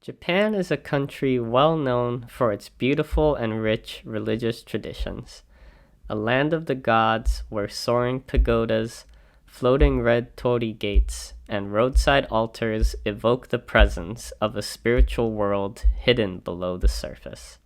Japan is a country well known for its beautiful and rich religious traditions. A land of the gods where soaring pagodas, floating red torii gates, and roadside altars evoke the presence of a spiritual world hidden below the surface.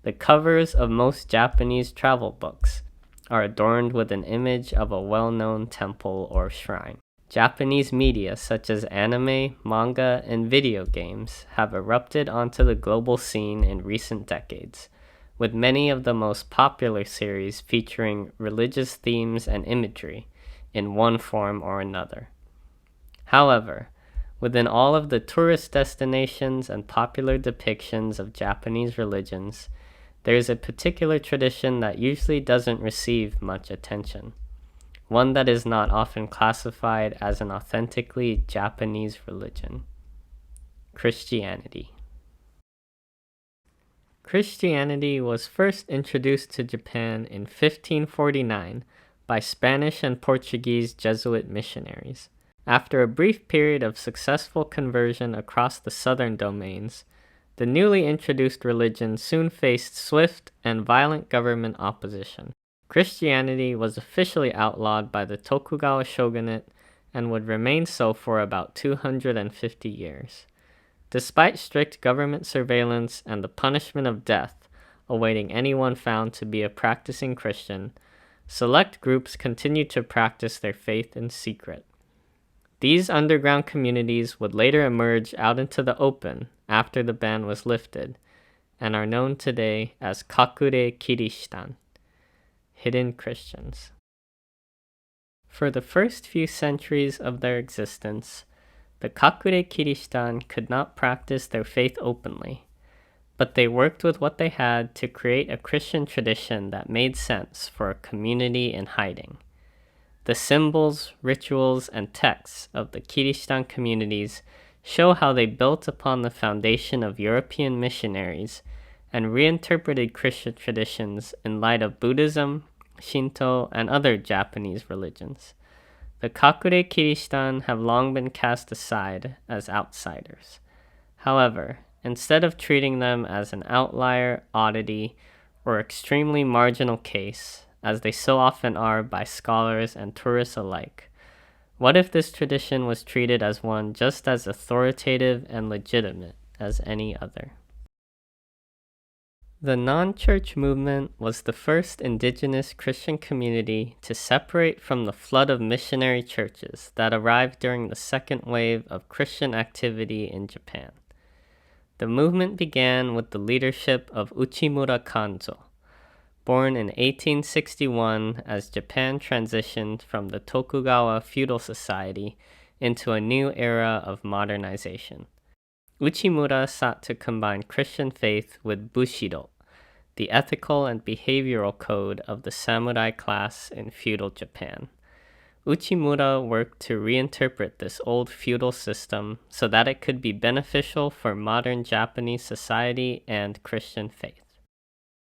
The covers of most Japanese travel books are adorned with an image of a well-known temple or shrine. Japanese media such as anime, manga, and video games have erupted onto the global scene in recent decades, with many of the most popular series featuring religious themes and imagery in one form or another. However, within all of the tourist destinations and popular depictions of Japanese religions, there is a particular tradition that usually doesn't receive much attention, one that is not often classified as an authentically Japanese religion: Christianity. Christianity was first introduced to Japan in 1549 by Spanish and Portuguese Jesuit missionaries. After a brief period of successful conversion across the southern domains, the newly introduced religion soon faced swift and violent government opposition. Christianity was officially outlawed by the Tokugawa shogunate and would remain so for about 250 years. Despite strict government surveillance and the punishment of death awaiting anyone found to be a practicing Christian, select groups continued to practice their faith in secret. These underground communities would later emerge out into the open after the ban was lifted, and are known today as Kakure Kirishitan, hidden Christians. For the first few centuries of their existence, the Kakure Kirishitan could not practice their faith openly, but they worked with what they had to create a Christian tradition that made sense for a community in hiding. The symbols, rituals, and texts of the Kirishitan communities show how they built upon the foundation of European missionaries and reinterpreted Christian traditions in light of Buddhism, Shinto, and other Japanese religions. The Kakure Kirishitan have long been cast aside as outsiders. However, instead of treating them as an outlier, oddity, or extremely marginal case, as they so often are by scholars and tourists alike, what if this tradition was treated as one just as authoritative and legitimate as any other? The NonChurch Movement was the first indigenous Christian community to separate from the flood of missionary churches that arrived during the second wave of Christian activity in Japan. The movement began with the leadership of Uchimura Kanzo, born in 1861 as Japan transitioned from the Tokugawa feudal society into a new era of modernization. Uchimura sought to combine Christian faith with Bushido, the ethical and behavioral code of the samurai class in feudal Japan. Uchimura worked to reinterpret this old feudal system so that it could be beneficial for modern Japanese society and Christian faith.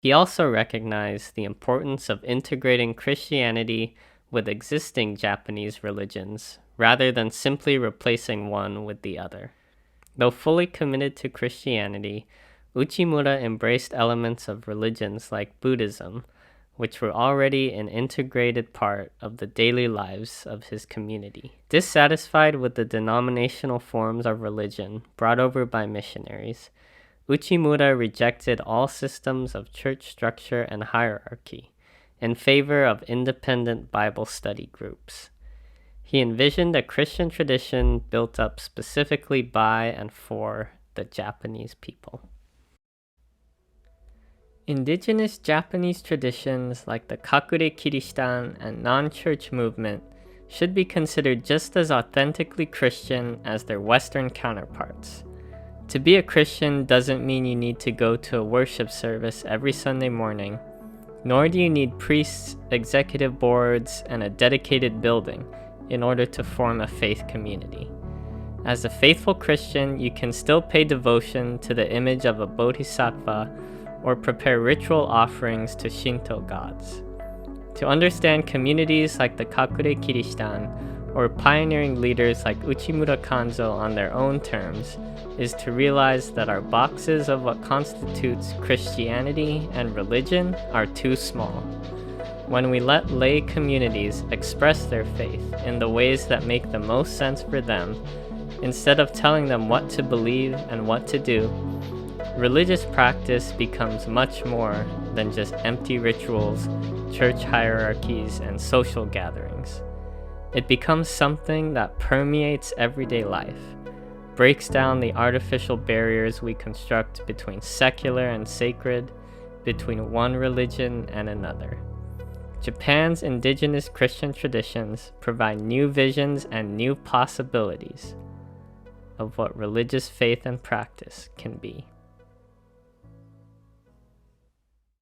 He also recognized the importance of integrating Christianity with existing Japanese religions rather than simply replacing one with the other. Though fully committed to Christianity, Uchimura embraced elements of religions like Buddhism, which were already an integrated part of the daily lives of his community. Dissatisfied with the denominational forms of religion brought over by missionaries, Uchimura rejected all systems of church structure and hierarchy in favor of independent Bible study groups. He envisioned a Christian tradition built up specifically by and for the Japanese people. Indigenous Japanese traditions like the Kakure Kirishitan and NonChurch Movement should be considered just as authentically Christian as their Western counterparts. To be a Christian doesn't mean you need to go to a worship service every Sunday morning, nor do you need priests, executive boards, and a dedicated building in order to form a faith community. As a faithful Christian, you can still pay devotion to the image of a bodhisattva or prepare ritual offerings to Shinto gods. To understand communities like the Kakure Kirishitan or pioneering leaders like Uchimura Kanzo on their own terms, is to realize that our boxes of what constitutes Christianity and religion are too small. When we let lay communities express their faith in the ways that make the most sense for them, instead of telling them what to believe and what to do, religious practice becomes much more than just empty rituals, church hierarchies, and social gatherings. It becomes something that permeates everyday life, breaks down the artificial barriers we construct between secular and sacred, between one religion and another. Japan's indigenous Christian traditions provide new visions and new possibilities of what religious faith and practice can be.